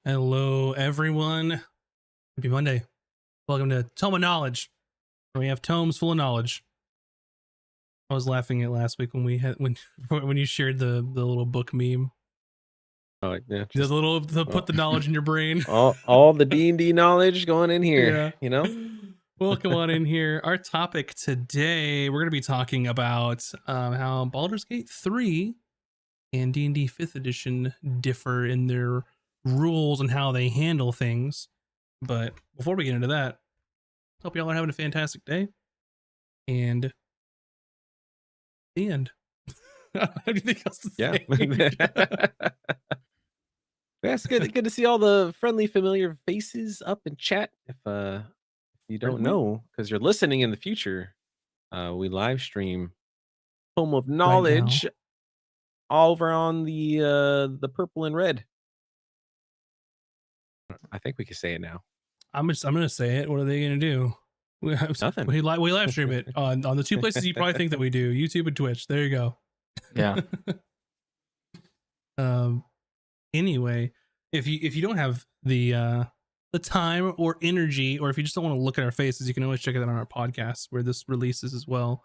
Hello, everyone. Happy Monday. Welcome to Tome of Knowledge, where we have tomes full of knowledge. I was laughing at last week when we had when you shared the little book meme. Oh yeah, Put the knowledge in your brain. all the D&D knowledge going in here. Yeah. You know. Welcome on in here. Our topic today, we're going to be talking about how Baldur's Gate 3 and D&D 5th edition differ in their rules and how they handle things. But before we get into that, hope y'all are having a fantastic day. And the end. Anything else to say? Yeah, it's good to see all the friendly, familiar faces up in chat. If you don't know, because you're listening in the future, we live stream Home of Knowledge all over on the purple and red. I think we can say it now. I'm gonna say it. What are they gonna do? Nothing. We live stream it on the two places you probably think that we do: YouTube and Twitch. There you go. Yeah. Anyway, if you don't have the time or energy, or if you just don't want to look at our faces, you can always check it out on our podcast where this releases as well,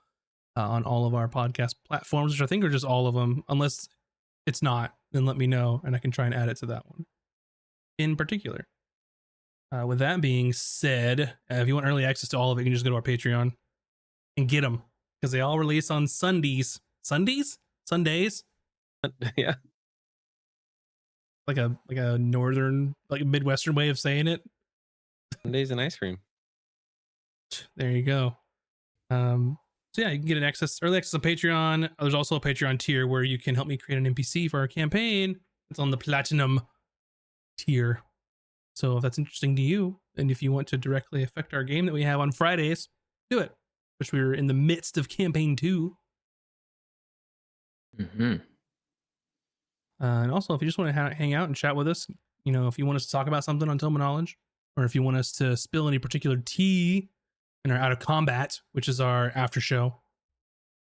on all of our podcast platforms, which I think are just all of them. Unless it's not, then let me know and I can try and add it to that one in particular. With that being said, if you want early access to all of it, you can just go to our Patreon and get them, because they all release on Sundays. Sundays? Yeah. Like a northern, like a Midwestern way of saying it. Sundays and ice cream. There you go. So yeah, you can get early access on Patreon. There's also a Patreon tier where you can help me create an NPC for our campaign. It's on the platinum tier. So if that's interesting to you, and if you want to directly affect our game that we have on Fridays, do it. Which we're in the midst of campaign 2. Mm-hmm. And also, if you just want to hang out and chat with us, you know, if you want us to talk about something on Tome of Knowledge, or if you want us to spill any particular tea in our Out of Combat, which is our after show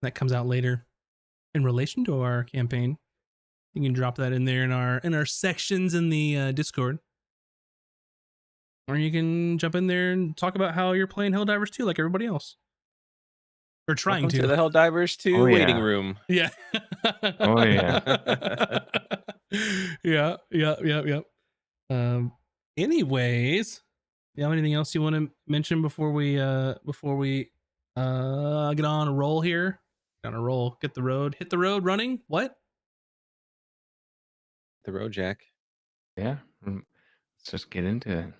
that comes out later in relation to our campaign, you can drop that in there in our sections in the Discord. Or you can jump in there and talk about how you're playing Helldivers 2 like everybody else. Or trying Welcome to the Helldivers 2 waiting room. Yeah. Oh yeah. Yep. Anyways, you have anything else you want to mention before we get on a roll here? Get on a roll. Hit the road running. What? The road, Jack. Yeah. Let's just get into it.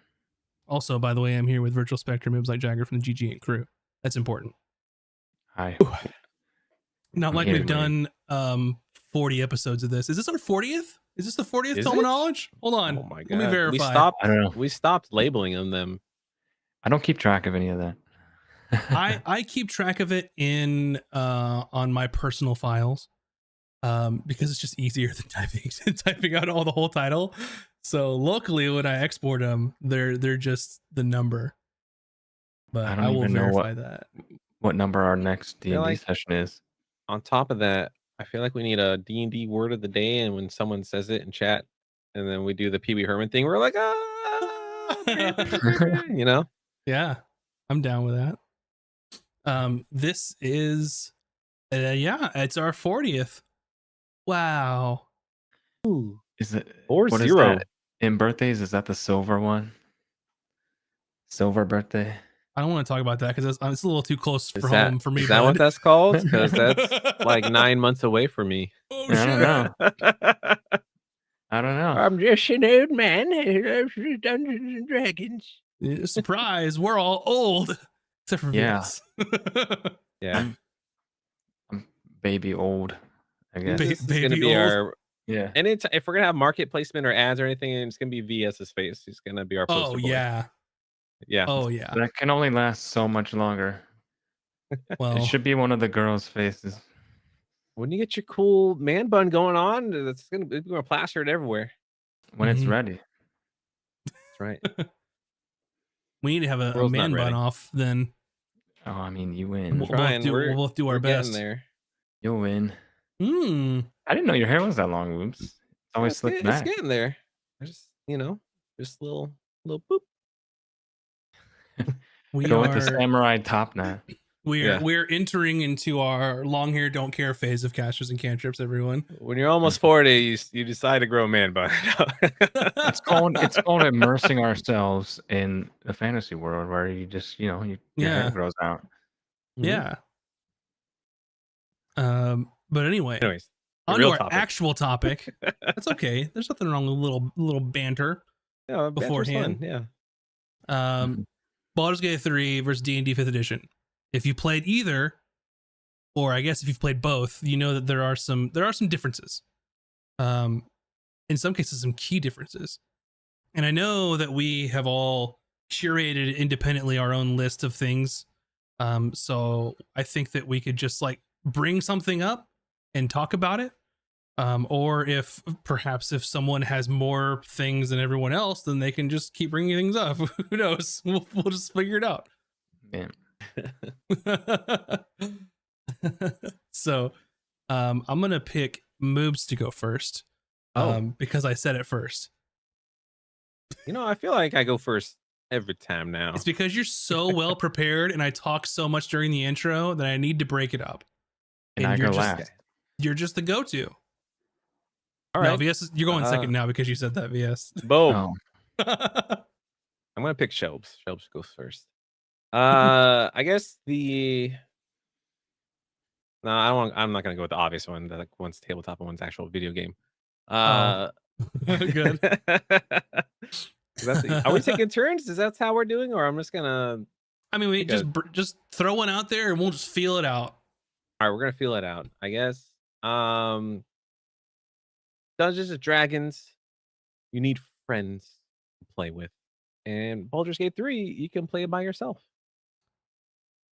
Also, by the way, I'm here with Virtual Spectrum, Moves Like Jagger from the GG and crew. That's important. Hi. Not like we've done 40 episodes of this. Is this our 40th? Is this the 40th Tome of Knowledge? Hold on. Oh my god. Let me verify. I don't know. We stopped labeling them. I don't keep track of any of that. I keep track of it in on my personal files, because it's just easier than typing out the whole title. So locally, when I export them, they're just the number. But I will verify that. What number our next D&D session is. On top of that, I feel like we need a D&D word of the day, and when someone says it in chat, and then we do the Pee Wee Herman thing, we're like, you know? Yeah, I'm down with that. This is, it's our 40th. Wow. Ooh. Is it 40 in birthdays? Is that the silver one? Silver birthday? I don't want to talk about that because it's a little too close for home for me. Is that what that's called? Because that's like 9 months away from me. Oh, I don't know. I don't know. I'm just an old man who loves Dungeons and Dragons. Surprise! We're all old, except for Vince. Yeah. I'm baby old, I guess. This is gonna be old. Yeah. And if we're gonna have market placement or ads or anything, it's gonna be VS's face. He's gonna be our poster boy. Yeah. Oh yeah. That can only last so much longer. Well, it should be one of the girls' faces. When you get your cool man bun going on, it's gonna plaster it everywhere. When it's ready. That's right. We need to have a man bun off then. Oh, I mean, you win. We'll both do our best. There. You'll win. I didn't know your hair was that long, Oops. It's always slicked back. It's getting there. I just, you know, Just little boop. We Go with the are samurai top knot. Yeah. we're entering into our long hair don't care phase of casters and cantrips, everyone. When you're almost 40, you decide to grow a man bun. It's called immersing ourselves in a fantasy world where you just your hair Yeah. grows out. Mhm. Yeah. But anyway, Anyways, the on to real our topic. actual topic. That's okay. There's nothing wrong with a little banter. Yeah, banter's fun. beforehand. Yeah. Um, Baldur's Gate 3 versus D&D 5th edition. If you played either, or I guess if you've played both, you know that there are some differences. In some cases, some key differences. And I know that we have all curated independently our own list of things. So I think that we could just like bring something up and talk about it. Or if perhaps if someone has more things than everyone else, then they can just keep bringing things up. Who knows? We'll just figure it out. Yeah. So I'm gonna pick Moobs to go first. Because I said it first. I feel like I go first every time now. It's because you're so well prepared and I talk so much during the intro that I need to break it up. And I you're go just last. you're just the go-to. All No, right. VS, you're going second now because you said that, VS. Boom. Oh, I'm gonna pick Shelbs. Shelbs goes first. I guess the no, I'm not gonna go with the obvious one. That like one's tabletop and one's actual video game. Good. Are we taking turns? Is that how we're doing, or I'm just gonna? I mean, we just throw one out there and we'll just feel it out. All right, we're gonna feel it out. I guess. Dungeons and Dragons, you need friends to play with, and Baldur's Gate 3, you can play it by yourself.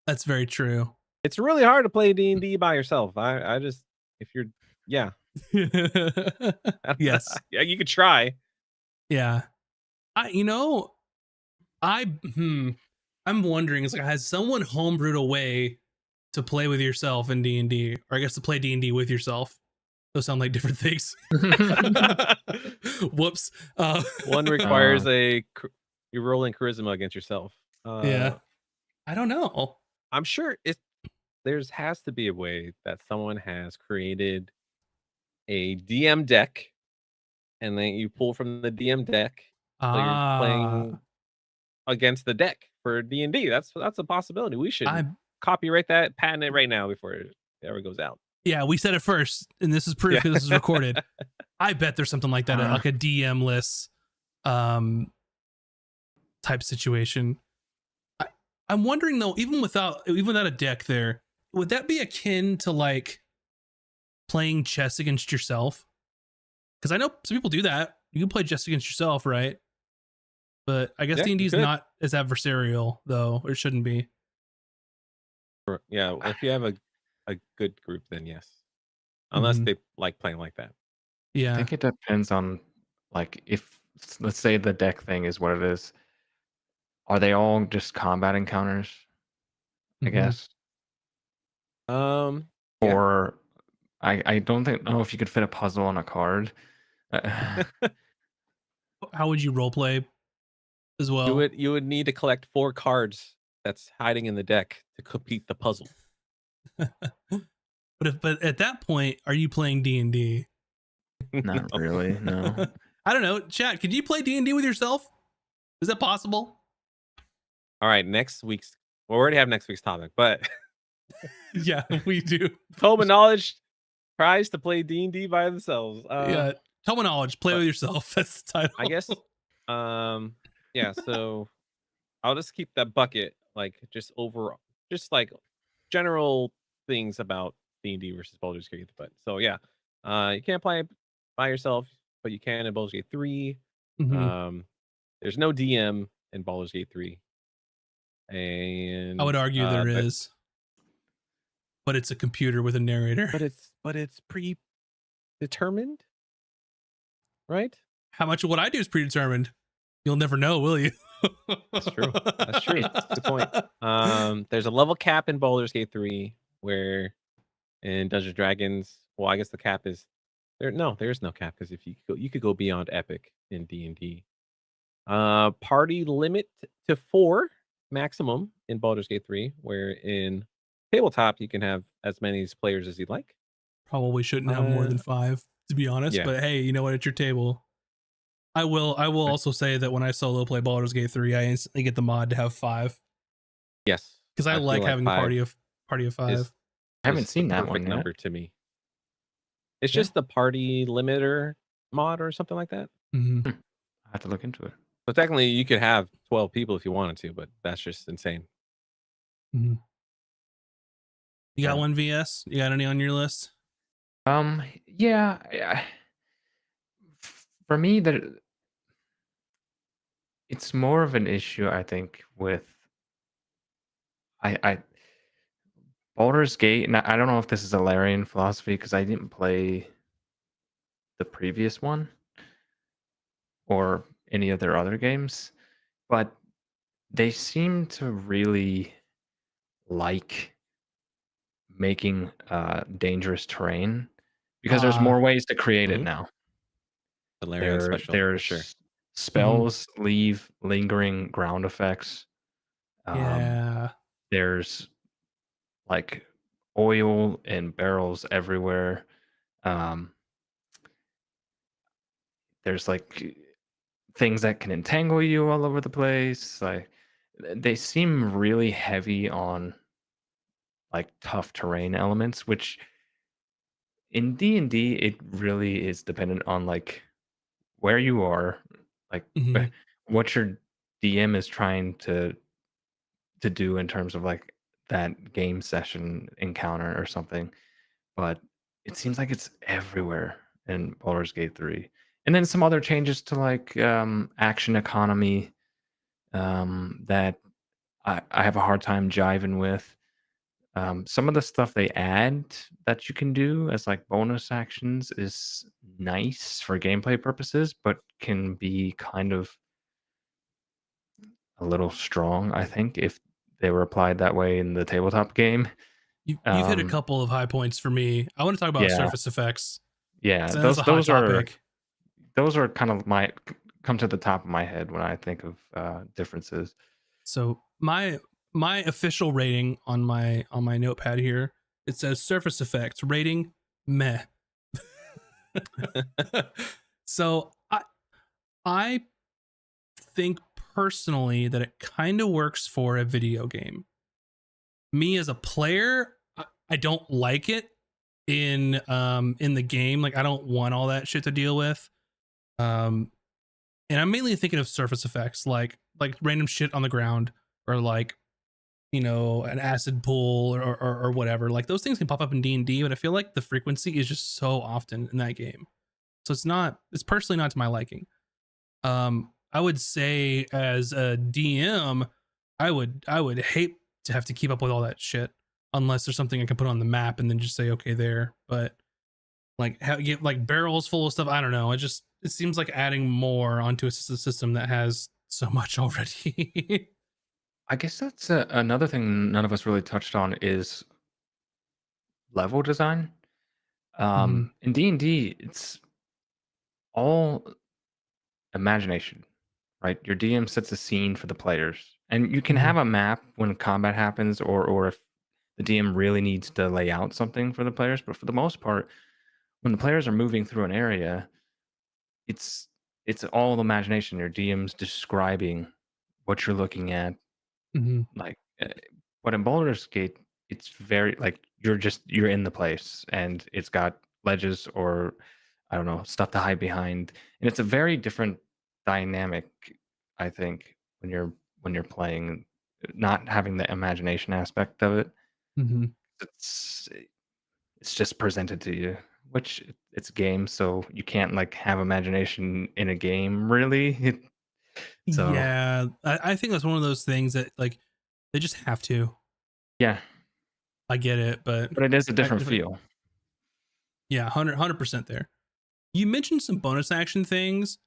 That's very true. It's really hard to play D&D by yourself. I just if you're yeah. Yes. Yeah, you could try. Yeah. I'm wondering, it's like, has someone homebrewed a way to play with yourself in D&D, or I guess to play D&D with yourself? Those sound like different things. Whoops. One requires you're rolling charisma against yourself. Yeah. I don't know. I'm sure there's has to be a way that someone has created a DM deck, and then you pull from the DM deck. So you're playing against the deck for D&D. That's a possibility. We should copyright that, patent it right now before it ever goes out. Yeah, we said it first, and this is proof because this is recorded. I bet there's something like that, like a DM-less type situation. I'm wondering though, even without a deck there, would that be akin to like playing chess against yourself? Because I know some people do that. You can play chess against yourself, right? But I guess D&D is not as adversarial, though, or it shouldn't be. Yeah, if you have a good group, then yes. Unless they like playing like that. Yeah. I think it depends on, like, if, let's say the deck thing is what it is. Are they all just combat encounters? I guess. Or I don't know if you could fit a puzzle on a card. How would you roleplay as well? You would need to collect 4 cards that's hiding in the deck to complete the puzzle. But at that point, are you playing D&D? Not really, no. I don't know. Chat, could you play D&D with yourself? Is that possible? All right, we already have next week's topic, but yeah, we do. Tome knowledge tries to play D&D by themselves. Yeah, Tome knowledge, play with yourself. That's the title. I guess. Yeah. So I'll just keep that bucket, like just like general things about D&D versus Baldur's Gate. But so yeah, you can't play it by yourself, but you can in Baldur's Gate 3. There's no DM in Baldur's Gate 3. And I would argue there is, but it's a computer with a narrator. But it's predetermined, right? How much of what I do is predetermined? You'll never know, will you? That's true. That's true. That's a good point. There's a level cap in Baldur's Gate 3, where in Dungeons and Dragons, well, I guess the cap is there. No, there is no cap, because if you could go beyond epic in D&D. Party limit to 4 maximum in Baldur's Gate 3, where in tabletop you can have as many players as you'd like. Probably shouldn't have more than 5, to be honest. Yeah. But hey, you know what? At your table, I will also say that when I solo play Baldur's Gate 3, I instantly get the mod to have 5 Yes, because I feel like having a 5 party of 5. is I haven't is the seen that one perfect yet. number to me. It's Yeah. just the party limiter mod or something like that. Mhm. I have to look into it. So technically, you could have 12 people if you wanted to, but that's just insane. Mhm. You got Yeah. one VS? You got any on your list? Yeah. For me, that it's more of an issue, I think, with I Baldur's Gate, and I don't know if this is a Larian philosophy because I didn't play the previous one or any of their other games, but they seem to really like making dangerous terrain because there's more ways to create it Mhm. now. The Larian special, for There's sure. spells leave lingering ground effects. Yeah. There's like oil and barrels everywhere. Um, there's like things that can entangle you all over the place. Like they seem really heavy on like tough terrain elements, which in D&D it really is dependent on like where you are, like Mhm. what your DM is trying to do in terms of like that game session encounter or something. But it seems like it's everywhere in Baldur's Gate 3. And then some other changes to like action economy that I have a hard time jiving with. Some of the stuff they add that you can do as like bonus actions is nice for gameplay purposes, but can be kind of a little strong, I think, if they were applied that way in the tabletop game. You've hit a Um, couple of high points for me. I want to talk about yeah, surface effects. yeah, So that's a hot topic. those are kind of my come to the top of my head when I think of differences. So my official rating on my notepad here, it says surface effects rating meh. So I think personally that it kind of works for a video game. Me as a player, I don't like it in the game. Like I don't want all that shit to deal with. And I'm mainly thinking of surface effects like random shit on the ground or like an acid pool or whatever. Like those things can pop up in D&D, but I feel like the frequency is just so often in that game. So it's personally not to my liking. I would say as a DM, I would hate to have to keep up with all that shit unless there's something I can put on the map and then just say okay there. But like get like barrels full of stuff. I don't know. It seems like adding more onto a system that has so much already. I guess that's another thing none of us really touched on is level design. In D&D, it's all imagination, right? Your DM sets a scene for the players, and you can have a map when combat happens, or if the DM really needs to lay out something for the players. But for the most part, when the players are moving through an area, it's it's all imagination. Your DM's describing what you're looking at, like. But in Baldur's Gate, it's very like you're in the place, and it's got ledges or I don't know stuff to hide behind, and it's a very different dynamic. I think when you're playing, not having the imagination aspect of it, it's it's just presented to you, which it's a game, so you can't like have imagination in a game really. So Yeah, I think that's one of those things that like they just have to. yeah, I get it, but but it is a different if it- feel. yeah, 100% there. You mentioned some bonus action things,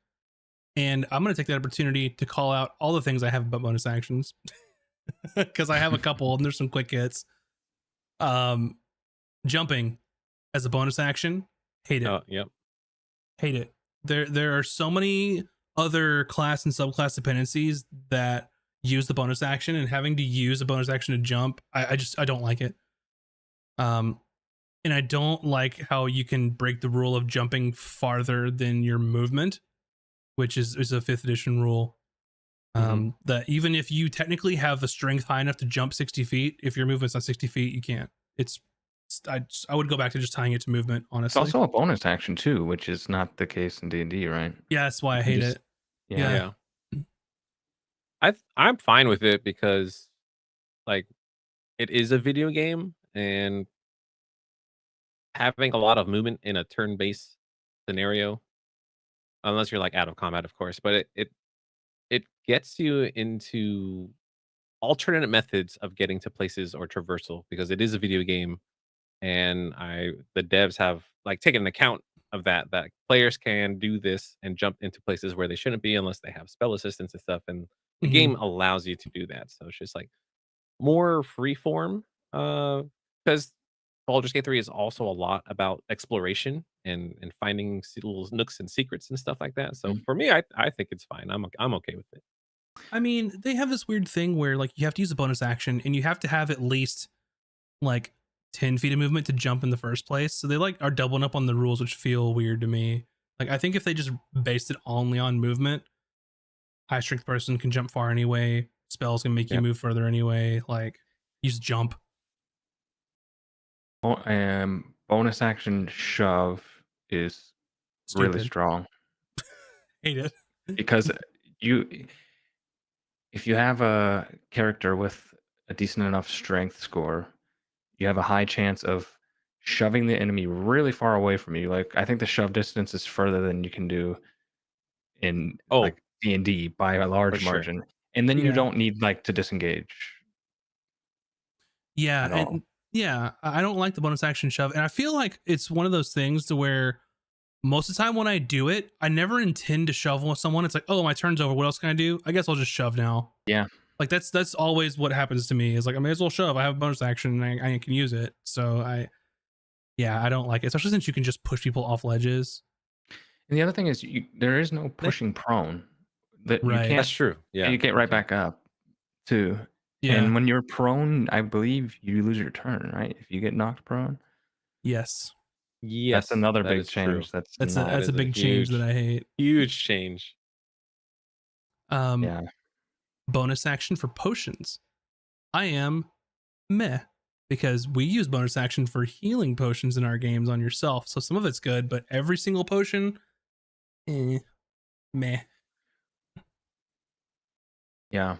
and I'm going to take that opportunity to call out all the things I have about bonus actions because I have a couple and there's some quick hits. Jumping as a bonus action, hate it. Oh, yep. Hate it. There are so many other class and subclass dependencies that use the bonus action, and having to use a bonus action to jump, I don't like it. And I don't like how you can break the rule of jumping farther than your movement, which is a 5th edition rule. That even if you technically have a strength high enough to jump 60 feet, if your movement's not 60 feet, you can't. I would go back to just tying it to movement, It's honestly. also a bonus action too, which is not the case in D&D, right? Yeah, that's why You I can hate just- it. Yeah. I'm fine with it because like it is a video game, and having a lot of movement in a turn-based scenario, unless you're like out of combat, of course, but it gets you into alternate methods of getting to places or traversal because it is a video game, and the devs have like taken an account of that players can do this and jump into places where they shouldn't be unless they have spell assistance and stuff, and the game allows you to do that. So it's just like more free form, because Baldur's Gate 3 is also a lot about exploration and finding little nooks and secrets and stuff like that. So Mhm. for me, I think it's fine. I'm okay with it. I mean, they have this weird thing where like you have to use a bonus action and you have to have at least like 10 feet of movement to jump in the first place. So they like are doubling up on the rules, which feel weird to me. Like I think if they just based it only on movement, high strength person can jump far anyway. Spells can make you Yeah. move further anyway. Like use jump. Bonus action shove is really Stupid. strong Hate it. because if you have a character with a decent enough strength score, you have a high chance of shoving the enemy really far away from you. Like I think the shove distance is further than you can do in Oh, like D&D by a large sure. margin. And then you Yeah. don't need like to disengage Yeah, at all. and yeah, I don't like the bonus action shove, and I feel like it's one of those things to where most of the time when I do it, I never intend to shove with someone. It's like, oh, my turn's over. What else can I do? I guess I'll just shove now. Yeah. Like that's always what happens to me. Is like I may as well shove. I have a bonus action and I can use it. So I don't like it, especially since you can just push people off ledges. And the other thing is there is no pushing prone. That you Right. can't That's true. Yeah. you get right back up too. Yeah. And when you're prone, I believe you lose your turn, right? If you get knocked prone. Yes. Yes. That's another that big is true. change. That's That's not a is a big change that I hate. Huge change. yeah. Bonus action for potions. I am meh because we use bonus action for healing potions in our games on yourself. So some of it's good, but every single potion, meh. Yeah.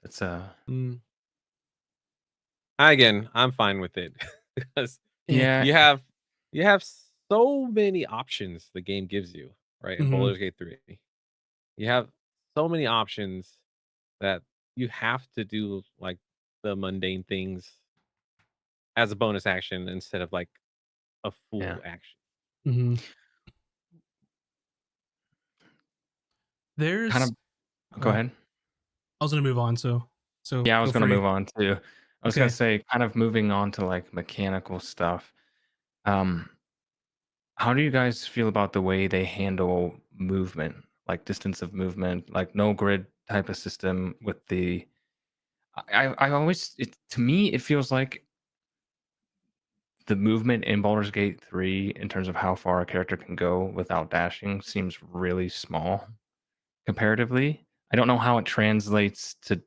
It's Again, I'm fine with it because yeah. you have so many options the game gives you, right? In Baldur's Gate 3. You have so many options that you have to do like the mundane things as a bonus action instead of like a full Yeah. action. There's Kind of go ahead. I was gonna move on, so Yeah, I was feel gonna free. move on too. I was Okay. gonna say, kind of moving on to like mechanical stuff. How do you guys feel about the way they handle movement, like distance of movement, like no grid type of system with the I always to me it feels like the movement in Baldur's Gate 3 in terms of how far a character can go without dashing seems really small comparatively. I don't know how it translates to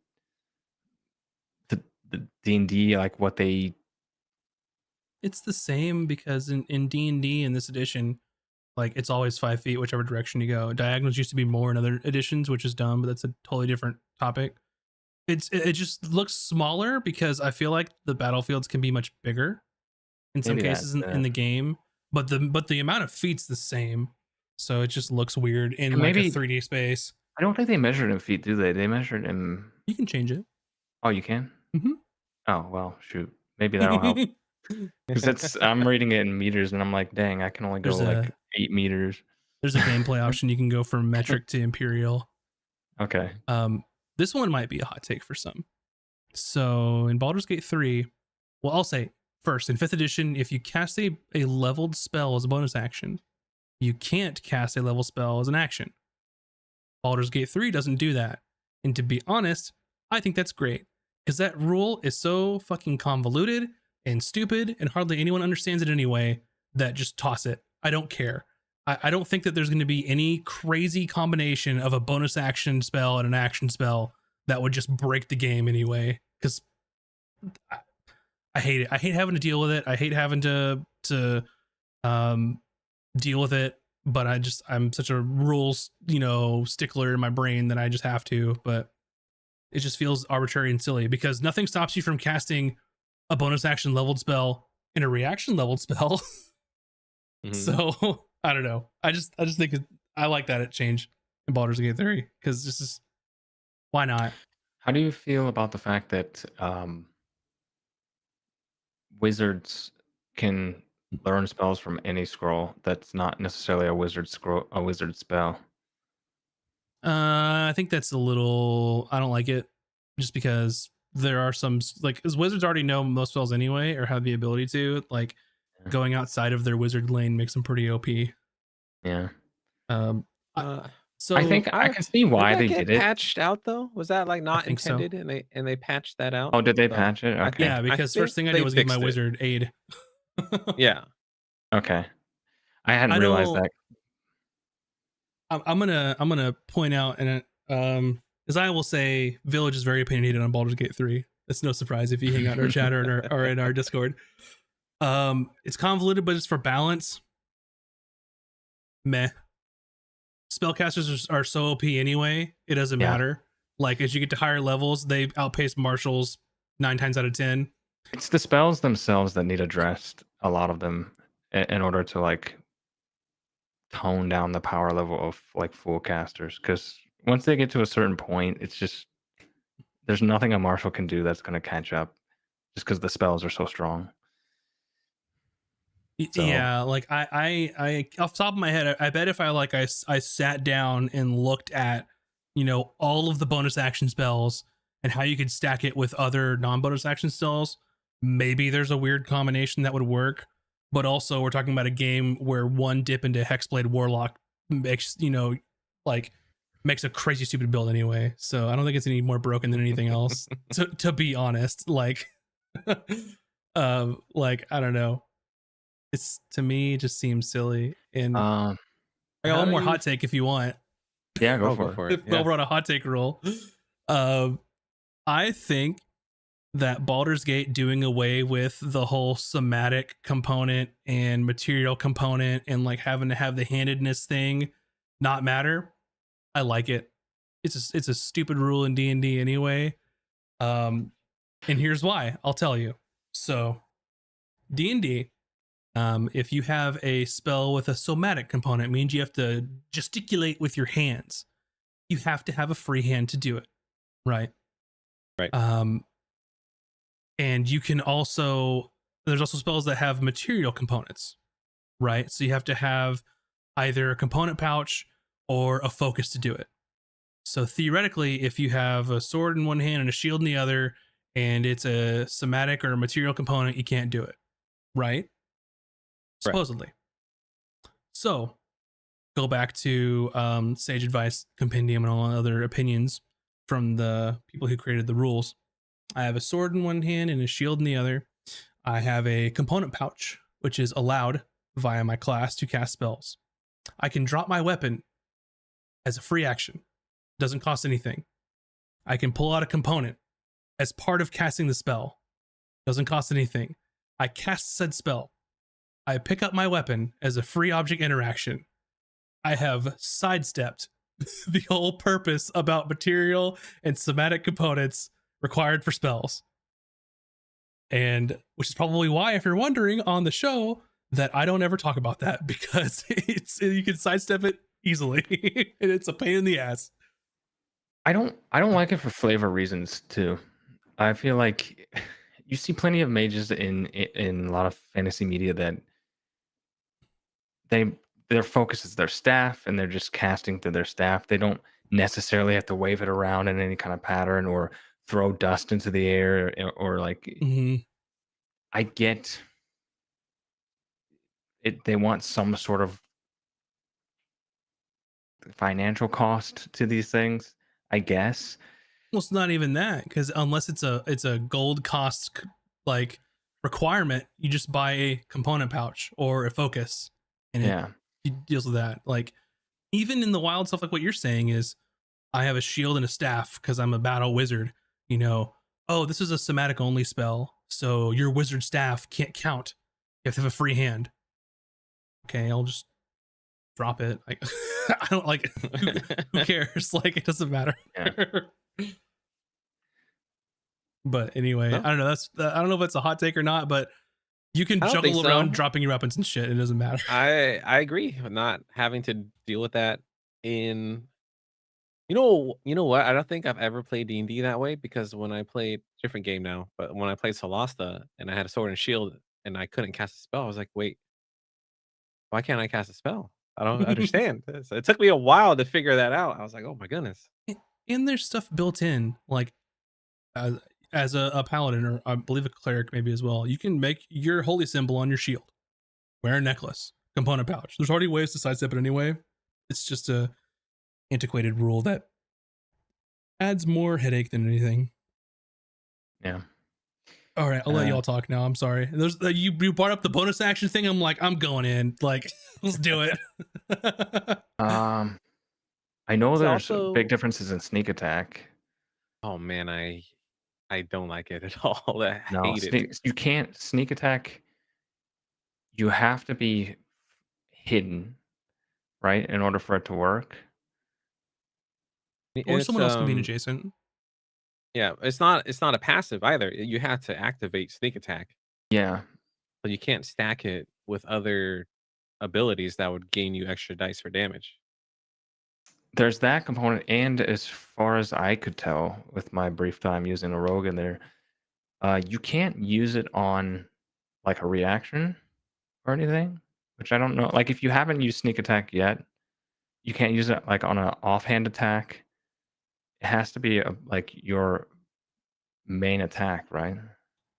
the D&D, like what they It's the same because in D&D in this edition, like it's always 5 feet whichever direction you go. Diagonals used to be more in other editions, which is dumb, but that's a totally different topic. It just looks smaller because I feel like the battlefields can be much bigger in some maybe that. cases in the game, but the amount of feet's the same. So it just looks weird in And like a maybe 3D space. I don't think they measure it in feet, do they? They measure it in You can change it. Oh, you can? Mhm. Oh, well, shoot. Maybe that'll help. Because it's I'm reading it in meters and I'm like, dang, I can only go There's like a 8 meters. there's a gameplay option you can go from metric to imperial. Okay. This one might be a hot take for some. So in Baldur's Gate 3, well, I'll say first, in 5th edition, if you cast a leveled spell as a bonus action, you can't cast a level spell as an action. Baldur's Gate 3 doesn't do that. And to be honest, I think that's great because that rule is so fucking convoluted and stupid and hardly anyone understands it anyway that just toss it. I don't care. I don't think that there's going to be any crazy combination of a bonus action spell and an action spell that would just break the game anyway because I hate it. I hate having to deal with it. I hate having to deal with it, but I'm such a rules, stickler in my brain that I just have to, but it just feels arbitrary and silly because nothing stops you from casting a bonus action leveled spell and a reaction leveled spell. So I don't know. I just think I like that it changed in Baldur's Gate 3 because this is why not? How do you feel about the fact that wizards can learn spells from any scroll that's not necessarily a wizard spell? I think that's a little. I don't like it, just because there are some as wizards already know most spells anyway, or have the ability to. Like going outside of their wizard lane makes them pretty OP. Yeah. So I think I can see why they did it. Patched out though? Was that like not think so. intended, and they patched that out? Oh, did they patch it? Okay. Yeah, because first thing I did was give my wizard aid. Yeah. Okay. I hadn't realized that. I'm gonna point out, and as I will say, Village is very opinionated on Baldur's Gate 3. That's no surprise if you hang out in our chat or in our Discord. It's convoluted, but it's for balance. Meh. Spellcasters are so OP anyway, it doesn't matter. Like as you get to higher levels, they outpace marshals 9 times out of 10. It's the spells themselves that need addressed, a lot of them, in order to like tone down the power level of like full casters. Because once they get to a certain point, it's just there's nothing a marshal can do that's going to catch up, just because the spells are so strong. So. Yeah, like I off the top of my head, I bet if I sat down and looked at all of the bonus action spells and how you could stack it with other non-bonus action spells, maybe there's a weird combination that would work. But also we're talking about a game where one dip into Hexblade Warlock makes makes a crazy stupid build anyway. So I don't think it's any more broken than anything else. to be honest, like I don't know. It's to me just seems silly. And I got one more hot take if you want. Yeah, go for it. While we're on a hot take roll, I think that Baldur's Gate doing away with the whole somatic component and material component and like having to have the handedness thing not matter. I like it. It's a stupid rule in D&D anyway. And here's why. I'll tell you. So D&D, if you have a spell with a somatic component, it means you have to gesticulate with your hands. You have to have a free hand to do it, right? Right. And you can also, there's also spells that have material components, right? So you have to have either a component pouch or a focus to do it. So theoretically, if you have a sword in one hand and a shield in the other, and it's a somatic or a material component, you can't do it, right? Supposedly. So go back to Sage Advice Compendium and all other opinions from the people who created the rules. I have a sword in one hand and a shield in the other. I have a component pouch, which is allowed via my class to cast spells. I can drop my weapon as a free action. Doesn't cost anything. I can pull out a component as part of casting the spell. Doesn't cost anything. I cast said spell. I pick up my weapon as a free object interaction. I have sidestepped the whole purpose about material and somatic components required for spells. And which is probably why, if you're wondering on the show, that I don't ever talk about that, because you can sidestep it easily and it's a pain in the ass. I don't like it for flavor reasons too. I feel like you see plenty of mages in a lot of fantasy media that their focus is their staff and they're just casting through their staff. They don't necessarily have to wave it around in any kind of pattern or throw dust into the air or like I get it. They want some sort of financial cost to these things, I guess. Well, it's not even that, because unless it's a gold cost like requirement, you just buy a component pouch or a focus, and Yeah. it deals with that. Like even in the wild stuff, like what you're saying is, I have a shield and a staff because I'm a battle wizard. You know, oh, this is a somatic only spell, so your wizard staff can't count. You have to have a free hand. Okay, I'll just drop it. Like I don't like. Who cares? Like it doesn't matter. Yeah. But anyway, No? I don't know. I don't know if it's a hot take or not, but you can I don't think juggle around so. dropping your weapons and shit. It doesn't matter. I agree with not having to deal with that in you know what? I don't think I've ever played D&D that way because when I played different game now, but when I played Solasta and I had a sword and shield and I couldn't cast a spell, I was like, "Wait, why can't I cast a spell? I don't understand." So it took me a while to figure that out. I was like, "Oh my goodness." And there's stuff built in, like as, as a paladin, or I believe a cleric maybe as well. You can make your holy symbol on your shield, wear a necklace, component pouch. There's already ways to sidestep it anyway. It's just a antiquated rule that adds more headache than anything. Yeah. All right, I'll let y'all talk now. I'm sorry. There's you brought up the bonus action thing. I'm like, I'm going in. Like, let's do it. I know It's there's big also differences in sneak attack. oh man, I don't like it at all. I No, hate it. you can't sneak attack. You have to be hidden, right, in order for it to work. Or It's someone else can be an adjacent. yeah, it's not a passive either. You have to activate sneak attack, Yeah. but you can't stack it with other abilities that would gain you extra dice for damage. There's that component, and as far as I could tell with my brief time using a rogue in there, you can't use it on like a reaction or anything, which I don't know. Like if you haven't used sneak attack yet, you can't use it like on an offhand attack. It has to be like your main attack, right?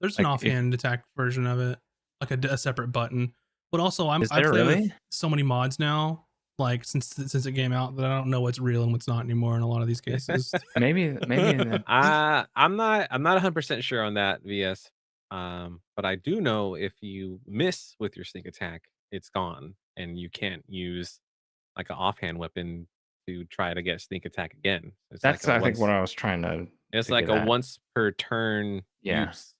There's an Like if offhand attack version of it, like a separate button. But also, is I there play with really? so many mods now, like since it came out, that I don't know what's real and what's not anymore in a lot of these cases. Maybe that I'm not 100% sure on that, VS. But I do know if you miss with your sneak attack, it's gone, and you can't use like an offhand weapon to try to get sneak attack again. that's I think what I was trying It's to like get a at. once per turn Yeah. use,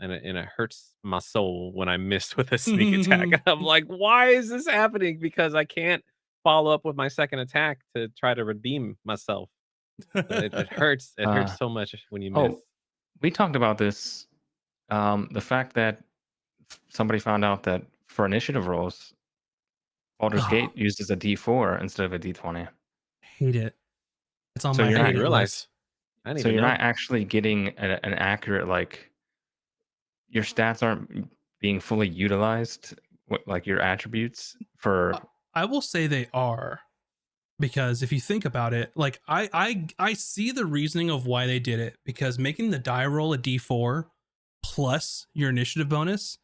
and it hurts my soul when I missed with a sneak attack. I'm like, why is this happening? Because I can't follow up with my second attack to try to redeem myself. So it hurts. It Uh hurts so much when you miss. oh, we talked about this. The fact that somebody found out that for initiative rolls, Baldur's Oh, Gate uses a D4 instead of a D20. hate it. It's on So my you're I didn't not even hated realize. list. I didn't so even you're know. not actually getting an accurate like your stats aren't being fully utilized like your attributes for I will say they are, because if you think about it, like I see the reasoning of why they did it, because making the die roll a d4 plus your initiative bonus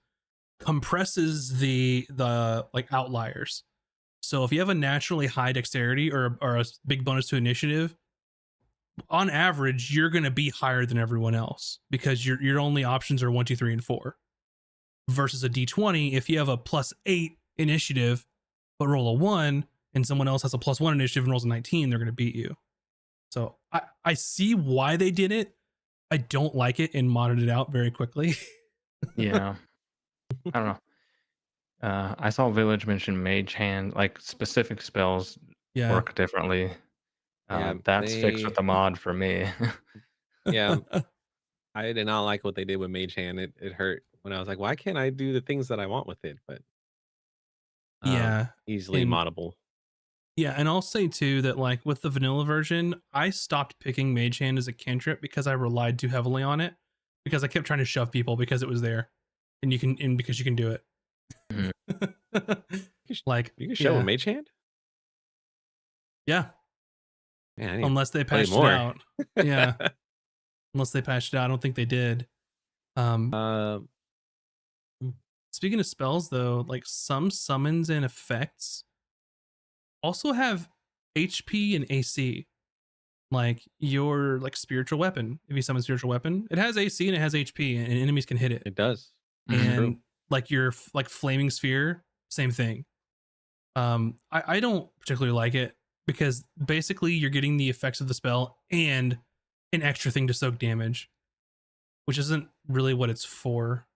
compresses the like outliers. So if you have a naturally high dexterity or a big bonus to initiative, on average you're going to be higher than everyone else because your only options are 1, 2, 3, and 4. Versus a d20, if you have a +8 initiative but roll a 1, and someone else has a +1 initiative and rolls a 19, they're going to beat you. So I see why they did it. I don't like it and modded it out very quickly. yeah. I don't know. I saw Village mention Mage Hand, like specific spells Yeah. work differently. Yeah, That's fixed with they. the mod for me. Yeah, I did not like what they did with Mage Hand. It hurt when I was like, why can't I do the things that I want with it? But Yeah. easily And moddable. yeah, and I'll say too that like with the vanilla version, I stopped picking Mage Hand as a cantrip because I relied too heavily on it, because I kept trying to shove people because it was there, and because you can do Mhm. it. Like, You can show a yeah, Mage Hand. yeah, Man, I need to unless they play patched it more. out. Yeah, unless they patched it out. I don't think they did. Um, Speaking of spells though, like some summons and effects also have HP and AC. Like your like spiritual weapon. If you summon spiritual weapon, it has AC and it has HP, and enemies can hit it. It does. Mhm. True. And like your like flaming sphere, same thing. I don't particularly like it because basically you're getting the effects of the spell and an extra thing to soak damage, which isn't really what it's for.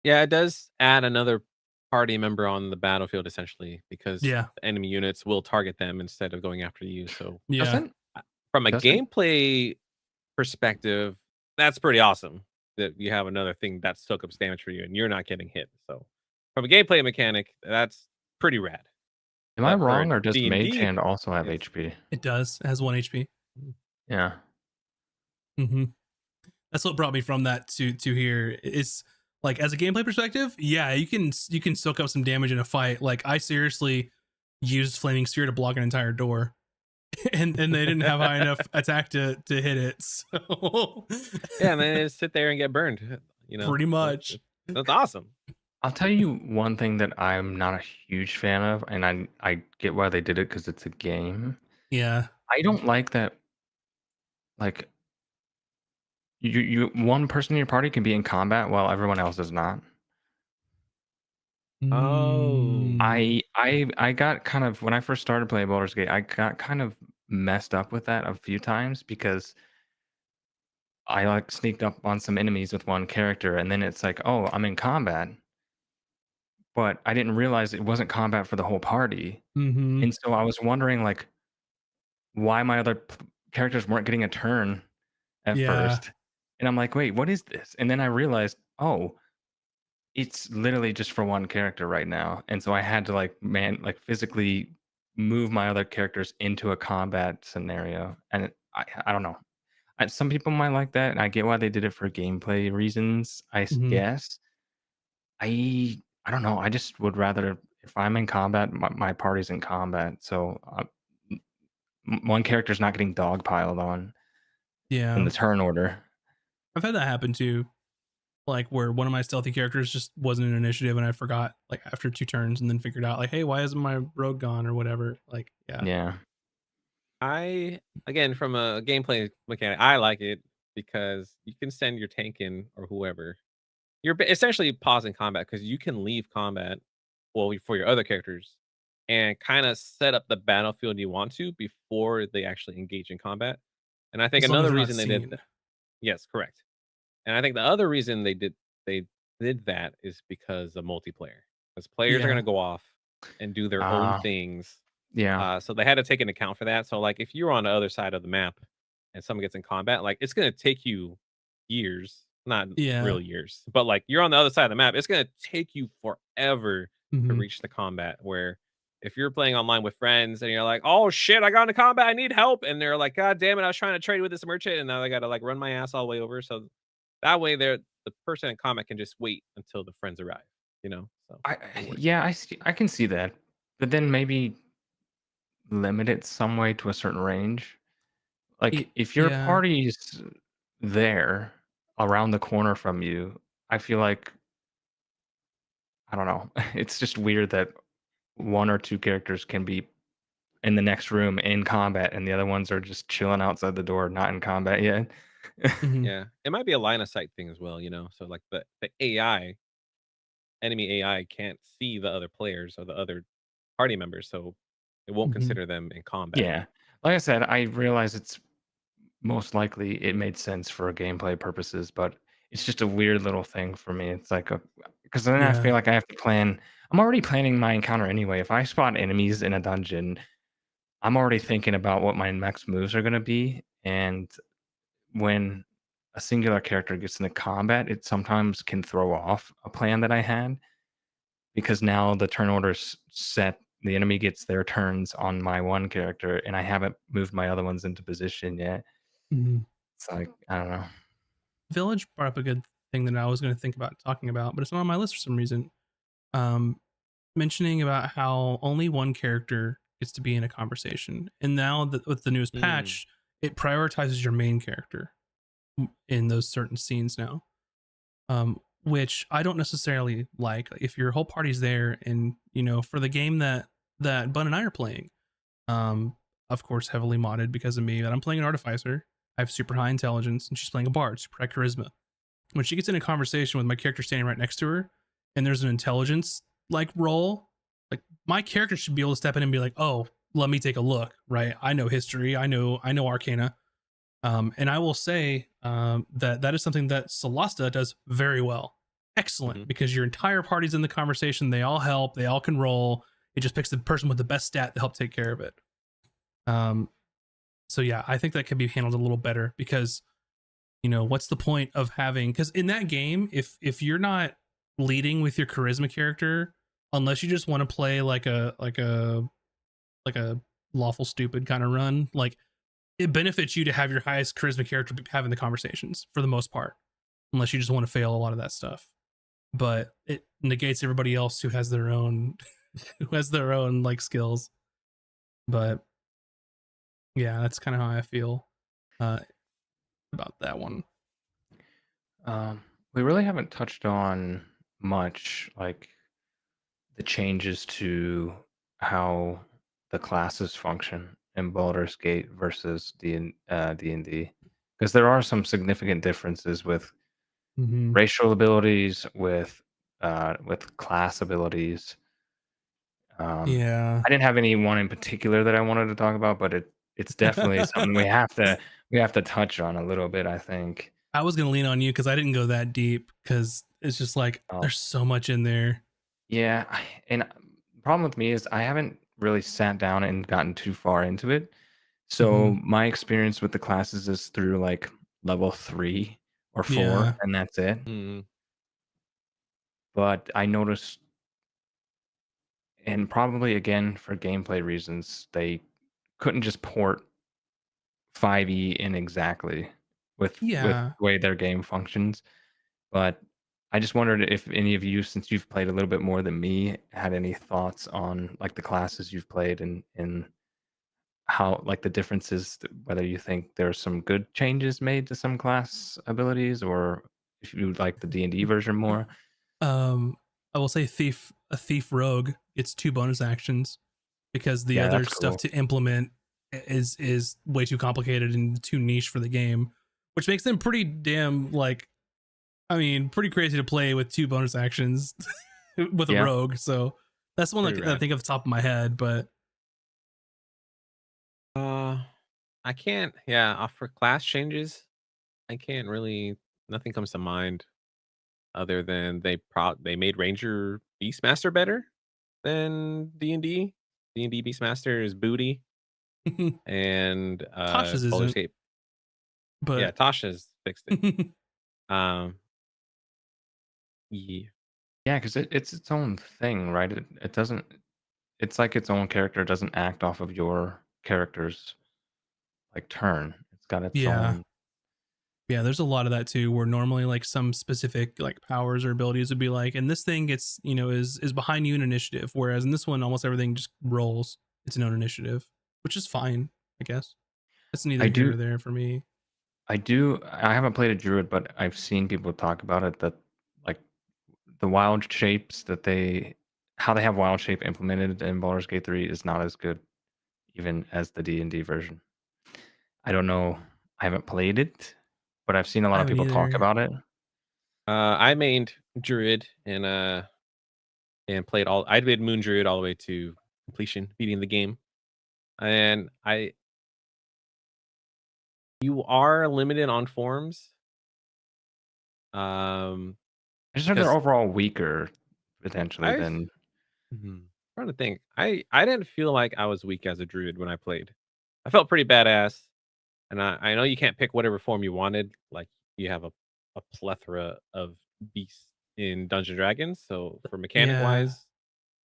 Yeah, it does add another party member on the battlefield essentially because Yeah, the enemy units will target them instead of going after you. So yeah, Doesn't from a doesn't gameplay perspective, that's pretty awesome that you have another thing that soak up damage for you and you're not getting hit. So from a gameplay mechanic, that's pretty rad. am I But for wrong or does Mage D&D, Hand also have it's HP? it does. It has 1 HP. Yeah. Mm-hmm. That's what brought me from that to here. It's like as a gameplay perspective, yeah, you can soak up some damage in a fight. Like I seriously used flaming sphere to block an entire door, and they didn't have high enough attack to hit it. So yeah, and then just sit there and get burned. You know, pretty much, that's awesome. I'll tell you one thing that I'm not a huge fan of, and I get why they did it because it's a game. yeah. I don't like that. Like you one person in your party can be in combat while everyone else is not. Oh. I got kind of when I first started playing Baldur's Gate, I got kind of messed up with that a few times because I like sneaked up on some enemies with one character, and then it's like, oh, I'm in combat, but I didn't realize it wasn't combat for the whole party, Mm-hmm. and so I was wondering like why my other characters weren't getting a turn at Yeah. first, and I'm like, wait, what is this? And then I realized, oh, it's literally just for one character right now, and so I had to like physically move my other characters into a combat scenario, and I don't know. Some people might like that, and I get why they did it for gameplay reasons, Mm-hmm. guess. I don't know. I just would rather if I'm in combat, my party's in combat, so one character's not getting dogpiled on in Yeah. the turn order. I've had that happen too. Like where one of my stealthy characters just wasn't in initiative, and I forgot like after 2 turns, and then figured out like, hey, why isn't my rogue gone or whatever? Like, yeah. Yeah. I again from a gameplay mechanic, I like it because you can send your tank in or whoever. You're essentially pausing combat because you can leave combat, well, for your other characters, and kind of set up the battlefield you want to before they actually engage in combat. And I think As long as another they're not reason they did seen. that, yes, correct. And I think the other reason they did that is because of multiplayer. Because players are Yeah. gonna go off and do their own Ah, things, yeah. so they had to take into account for that. So, like, if you're on the other side of the map and someone gets in combat, like, it's gonna take you years, not Yeah. real years, but, like, you're on the other side of the map, it's gonna take you forever to Mm-hmm. reach the combat, where if you're playing online with friends and you're like, "Oh, shit, I got into combat, I need help," and they're like, "God damn it, I was trying to trade with this merchant, and now I gotta, like, run my ass all the way over," so that way the person in combat can just wait until the friends arrive, you know? So, I it works. yeah, I can see that, but then maybe limit it some way to a certain range. Like if your Yeah. party's there around the corner from you, I feel like I don't know. It's just weird that one or two characters can be in the next room in combat and the other ones are just chilling outside the door, not in combat yet. Mm-hmm. Yeah, it might be a line of sight thing as well, you know? So, like, the AI enemy AI can't see the other players or the other party members, so it won't Mm-hmm. consider them in combat. Yeah. Like I said, I realize it's most likely it made sense for gameplay purposes, but it's just a weird little thing for me. It's like a because then I Yeah. feel like I have to plan. I'm already planning my encounter anyway. If I spot enemies in a dungeon, I'm already thinking about what my next moves are going to be. And when a singular character gets into combat, it sometimes can throw off a plan that I had because now the turn order's set. The enemy gets their turns on my one character, and I haven't moved my other ones into position yet. Mm-hmm. It's like I don't know. Village brought up a good thing that I was going to think about talking about, but it's not on my list for some reason. Um, Mentioning about how only one character gets to be in a conversation, and now that with the newest Mm. patch, it prioritizes your main character in those certain scenes now. Which I don't necessarily like. If your whole party's there, and you know, for the game that that Bun and I are playing. Of course, heavily modded because of me. That I'm playing an artificer. I have super high intelligence, and she's playing a bard, super high charisma. When she gets in a conversation with my character standing right next to her, and there's an intelligence like roll, like my character should be able to step in and be like, "Oh, let me take a look." Right? I know history. I know Arcana. And I will say that is something that Solasta does very well. Excellent, because your entire party's in the conversation. They all help. They all can roll. It just picks the person with the best stat to help take care of it. So yeah, I think that could be handled a little better because, what's the point of having, because in that game, if you're not leading with your charisma character, unless you just want to play like a lawful stupid kind of run, like it benefits you to have your highest charisma character having the conversations for the most part, unless you just want to fail a lot of that stuff. But it negates everybody else who has their own like skills. But yeah, that's kind of how I feel about that one. We really haven't touched on much like the changes to how the classes function in Baldur's Gate versus D&D, because there are some significant differences with racial abilities, with class abilities. Yeah, I didn't have any one in particular that I wanted to talk about, but it's definitely something we have to touch on a little bit, I think. I was gonna lean on you because I didn't go that deep because it's just like there's so much in there. Yeah, and the problem with me is I haven't really sat down and gotten too far into it. So my experience with the classes is through like level 3 or 4, Yeah. and that's it. But I noticed, and probably again for gameplay reasons, they couldn't just port 5e in exactly with Yeah. the way their game functions. But I just wondered if any of you, since you've played a little bit more than me, had any thoughts on like the classes you've played and how like the differences, whether you think there's some good changes made to some class abilities, or if you like the D&D version more. I will say a thief rogue gets 2 bonus actions because the Yeah, other that's stuff cool. to implement is way too complicated and too niche for the game, which makes them pretty damn pretty crazy to play with 2 bonus actions with a Yeah. rogue. So that's one that I think off the top of my head, but I can't. Yeah, for class changes, I can't really. Nothing comes to mind other than they made Ranger Beastmaster better than D&D. D&D Beastmaster is booty, and Tasha's Baldur's isn't. Gate. Yeah, But Tasha's fixed it. Yeah. Yeah, because it's its own thing, right? It doesn't. It's like its own character. It doesn't act off of your character's like turn. It's got its yeah. own. Yeah, there's a lot of that too, where normally like some specific like powers or abilities would be like, and this thing gets, is behind you in initiative. Whereas in this one, almost everything just rolls its own initiative, which is fine, I guess. It's neither I here do. nor there for me. I haven't played a druid, but I've seen people talk about it that like the wild shapes how they have wild shape implemented in Baldur's Gate 3 is not as good even as the D&D version. I don't know. I haven't played it, but I've seen a I lot of haven't people talk either. about it. I mained Druid and played all. I did Moon Druid all the way to completion, beating the game, and you are limited on forms. I just heard they're Because overall weaker potentially I've than. trying to think. I didn't feel like I was weak as a druid when I played. I felt pretty badass, and I know you can't pick whatever form you wanted. Like you have a plethora of beasts in Dungeons and Dragons. So for mechanic Yeah. wise,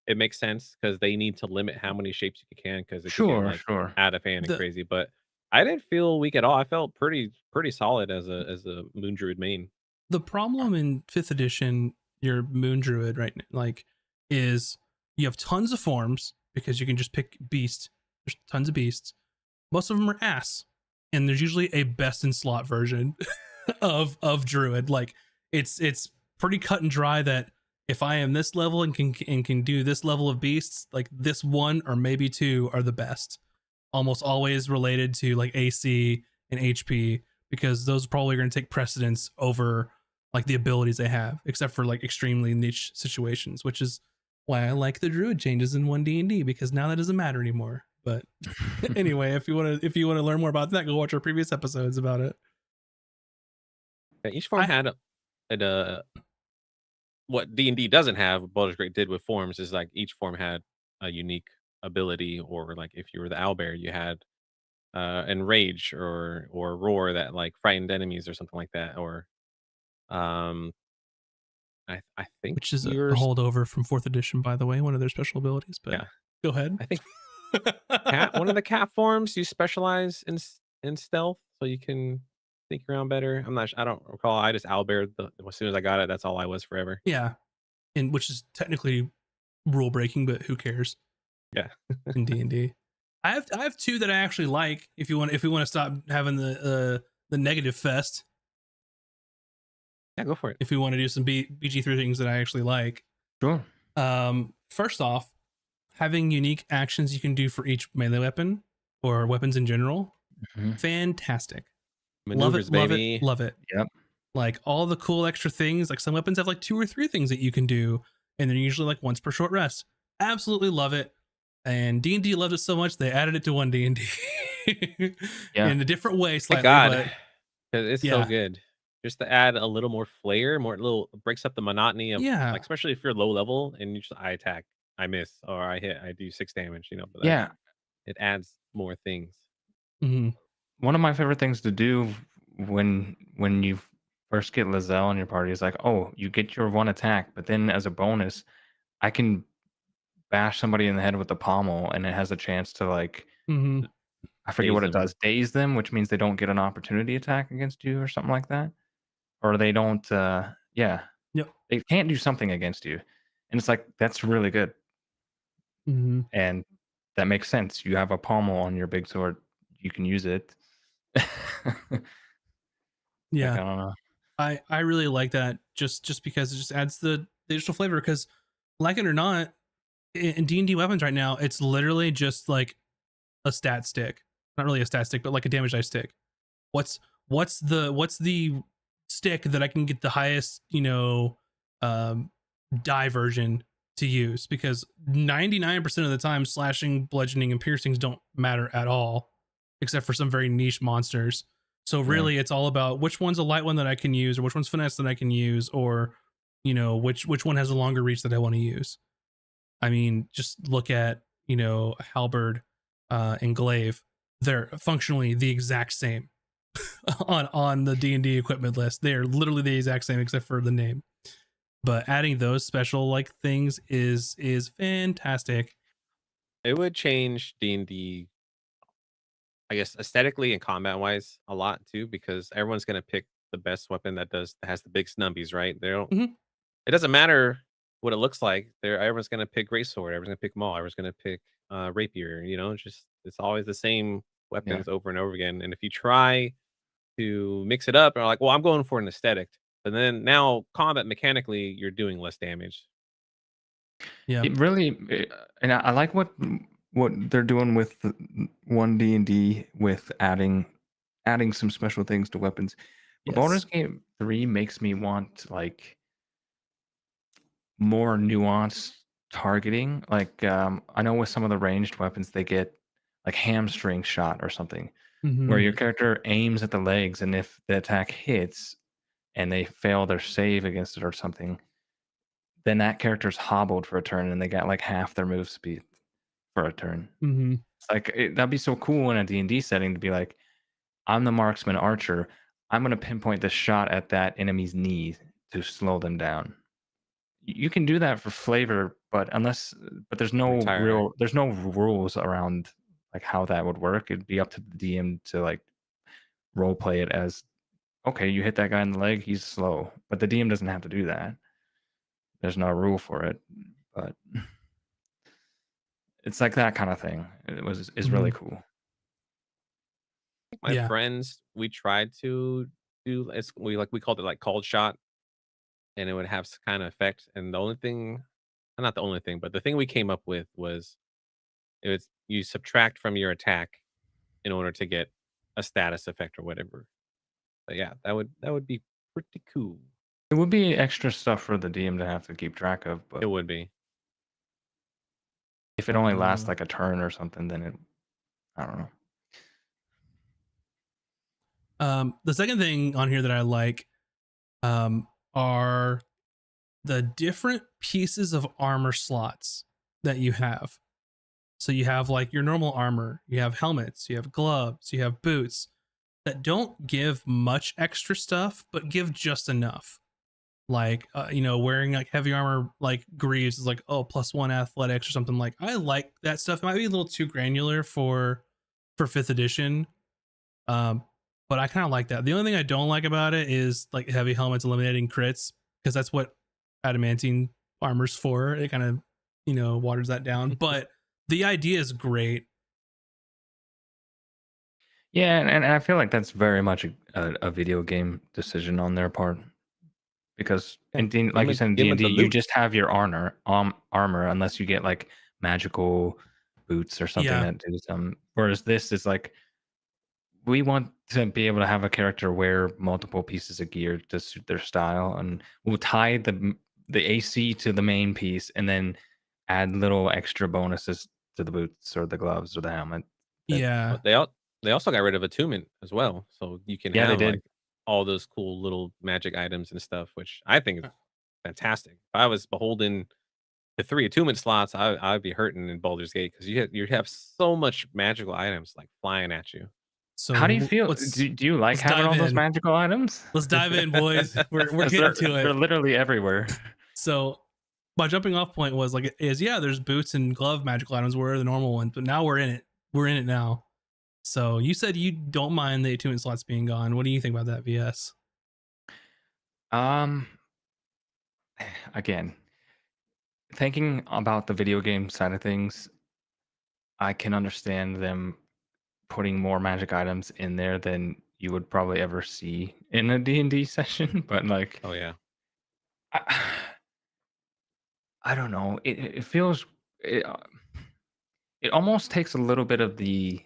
it makes sense because they need to limit how many shapes you can because it could get Sure, like sure. out of hand and The crazy. But I didn't feel weak at all. I felt pretty solid as a Moon Druid main. the problem in 5th edition, your Moon Druid, right, like, is you have tons of forms because you can just pick beast. There's tons of beasts. Most of them are ass, and there's usually a best in slot version of Druid. Like it's pretty cut and dry that if I am this level and can do this level of beasts, like this one or maybe two are the best. Almost always related to like AC and HP, because those probably are going to take precedence over like the abilities they have, except for like extremely niche situations, which is why I like the druid changes in 1D&D, because now that doesn't matter anymore. But anyway, if you want to learn more about that, go watch our previous episodes about it. Yeah, each form I had a what D&D doesn't have, Baldur's Gate did with forms is like each form had a unique ability, or like if you were the owlbear, you had enrage or roar that like frightened enemies or something like that, or um I think which is a yours holdover from 4th edition, by the way, one of their special abilities. But yeah. go ahead. I think cat one of the cat forms you specialize in stealth, so you can sneak around better. I don't recall. I just owlbear as soon as I got it. That's all I was forever. Yeah, and which is technically rule breaking, but who cares Yeah. in D&D? I have two that I actually like. If we want to stop having the negative fest, Yeah, go for it. if we want to do some BG3 things that I actually like. Sure. First off, having unique actions you can do for each melee weapon or weapons in general, Mhm. fantastic. Maneuvers, Love it, baby. love it. Yep. Like all the cool extra things, like some weapons have like 2 or 3 things that you can do, and they're usually like once per short rest. Absolutely love it. And D&D loved it so much they added it to 1D&D Yeah. in a different way Thank slightly, God, but 'cause it's so yeah, good. Just to add a little more flair, more little breaks up the monotony of yeah, like, especially if you're low level and you just I attack, I miss, or I hit, I do 6 damage. But that Yeah. it adds more things. hmm One of my favorite things to do when you first get Lizelle in your party is like, oh, you get your one attack, but then as a bonus, I can bash somebody in the head with the pommel, and it has a chance to like hmm I forget Daze what it them. does, daze them, which means they don't get an opportunity attack against you or something like that, or they don't. Yeah, yep, they can't do something against you, and it's like that's really good, hmm and that makes sense. You have a pommel on your big sword, you can use it. Like yeah. I don't know. I really like that, just because it just adds the additional flavor. Because like it or not, in D&D weapons right now, it's literally just like a stat stick. Not really a stat stick, but like a damage dice stick. What's what's the stick that I can get the highest, um die version to use? Because 99% of the time slashing, bludgeoning, and piercings don't matter at all, except for some very niche monsters. So Yeah. really it's all about which one's a light one that I can use, or which one's finesse that I can use, or which one has a longer reach that I want to use. I mean, just look at, halberd and glaive. They're functionally the exact same on the D&D equipment list. They are literally the exact same except for the name. But adding those special like things is fantastic. It would change D&D, I guess, aesthetically and combat wise a lot too, because everyone's gonna pick the best weapon that has the big snubbies, right? They don't. Mhm. It doesn't matter what it looks like. Everyone's gonna pick greatsword. Everyone's gonna pick maul. Everyone's gonna pick rapier. It's always the same Yeah. weapons over and over again. And if you try to mix it up and are like, well, I'm going for an aesthetic, but then now combat mechanically, you're doing less damage. Yeah. It really, and I like what they're doing with the 1D&D with adding some special things to weapons. But Yes. Baldur's Gate 3 makes me want like more nuanced targeting. Like I know with some of the ranged weapons they get like hamstring shot or something where hmm your character aims at the legs, and if the attack hits and they fail their save against it or something, then that character's hobbled for a turn and they got like half their move speed for a turn. hmm It's like that'd be so cool in a D&D setting to be like, I'm the marksman archer. I'm gonna pinpoint the shot at that enemy's knee to slow them down. You can do that for flavor, but Retire. there's no rules around like how that would work. It'd be up to the DM to like role play it as okay, you hit that guy in the leg, he's slow. But the DM doesn't have to do that. There's no rule for it. But it's like that kind of thing. Is hmm really cool. My Yeah. friends, we tried to do we called it like called shot. and it would have kind of effect. And the only thing, not the only thing, but the thing we came up with was it was you subtract from your attack in order to get a status effect or whatever. But yeah, that would be pretty cool. It would be extra stuff for the DM to have to keep track of, It but would be. if it only lasts Uh, like a turn or something, then I don't know. the second thing on here that I like are the different pieces of armor slots that you have. So you have like your normal armor, you have helmets, you have gloves, you have boots that don't give much extra stuff, but give just enough. Like, wearing like heavy armor like Greaves is like, oh, +1 athletics or something. Like, I like that stuff. It might be a little too granular for 5th edition. Um, but I kind of like that. The only thing I don't like about it is like heavy helmets eliminating crits, because that's what adamantine armor's for. It kind of, waters that down. But the idea is great. Yeah, and I feel like that's very much a video game decision on their part. Because Yeah, in D, like you said, in give 'em D&D, the you loot. just have your armor unless you get like magical boots or something Yeah. that do some. Whereas this is like we want to be able to have a character wear multiple pieces of gear to suit their style, and we'll tie the AC to the main piece, and then add little extra bonuses to the boots or the gloves or the helmet. That Yeah. But they also got rid of attunement as well, so you can yeah, they have did. like all those cool little magic items and stuff, which I think is fantastic. If I was beholden to 3 attunement slots, I'd be hurting in Baldur's Gate because you have so much magical items like flying at you. How do you So feel? let's Do you like let's having dive all those in. magical items? Let's dive in, boys. We're 'Cause getting they're to they're it. literally everywhere. So my jumping off point was like, yeah, there's boots and glove magical items were the normal ones, but now we're in it. We're in it now. So you said you don't mind the attunement slots being gone. What do you think about that, VS? Um, again, thinking about the video game side of things, I can understand them putting more magic items in there than you would probably ever see in a D&D session, but like Oh yeah. I, I don't know. It feels it, uh, it almost takes a little bit of the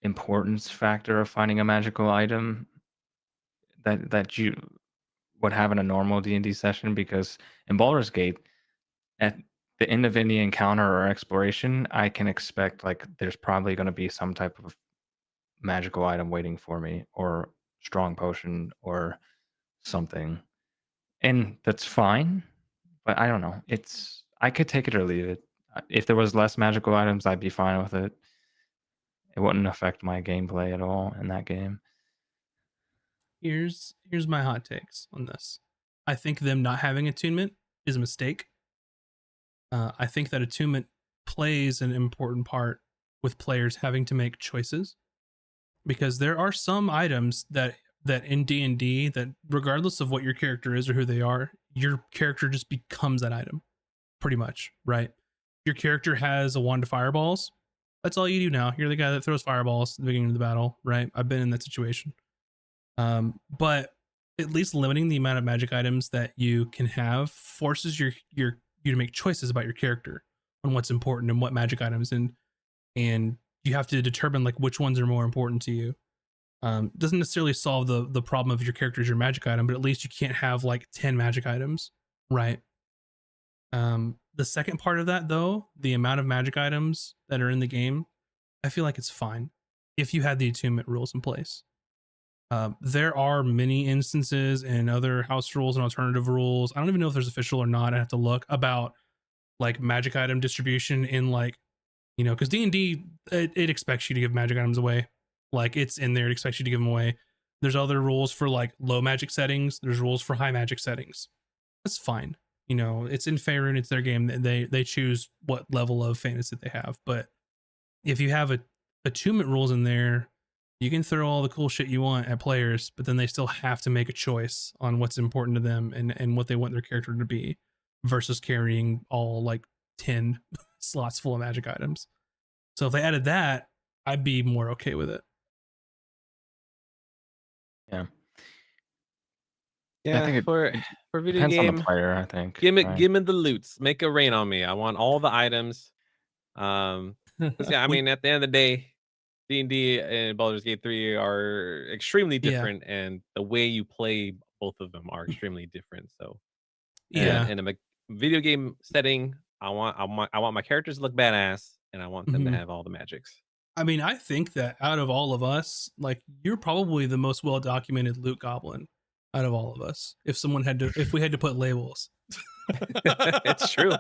importance factor of finding a magical item that you would have in a normal D&D session, because in Baldur's Gate, at the end of any encounter or exploration, I can expect like there's probably going to be some type of magical item waiting for me, or strong potion or something. And that's fine, but I don't know. I could take it or leave it. If there was less magical items, I'd be fine with it. It wouldn't affect my gameplay at all in that game. Here's my hot takes on this. I think them not having attunement is a mistake. I think that attunement plays an important part with players having to make choices, because there are some items that in D&D that regardless of what your character is or who they are, your character just becomes that item pretty much, right? Your character has a wand of fireballs. That's all you do now. You're the guy that throws fireballs at the beginning of the battle, right? I've been in that situation. But at least limiting the amount of magic items that you can have forces you to make choices about your character on what's important and what magic items, and you have to determine like which ones are more important to you. Doesn't necessarily solve the problem of your character is your magic item, but at least you can't have like 10 magic items, right? The second part of that though, the amount of magic items that are in the game, I feel like it's fine if you had the attunement rules in place. There are many instances in other house rules and alternative rules. I don't even know if there's official or not. I have to look about like magic item distribution in like, because D&D it expects you to give magic items away. Like it's in there. It expects you to give them away. There's other rules for like low magic settings. There's rules for high magic settings. That's fine. It's in Faerun. It's their game. They choose what level of fantasy they have. But if you have attunement rules in there, you can throw all the cool shit you want at players, but then they still have to make a choice on what's important to them and what they want their character to be, versus carrying all like 10 slots full of magic items. So if they added that, I'd be more okay with it. Yeah. I Yeah, think for it video depends on the game, player, I think, give me right? give me the loots. Make it rain on me. I want all the items. Because yeah, I We mean, at the end of the day, D&D and Baldur's Gate 3 are extremely yeah. different, and the way you play both of them are extremely different. So, and Yeah. in a video game setting, I want my characters to look badass, and I want them to Mhm. have all the magics. I mean, I think that out of all of us, like you're probably the most well documented loot goblin out of all of us. If we had to put labels. It's true.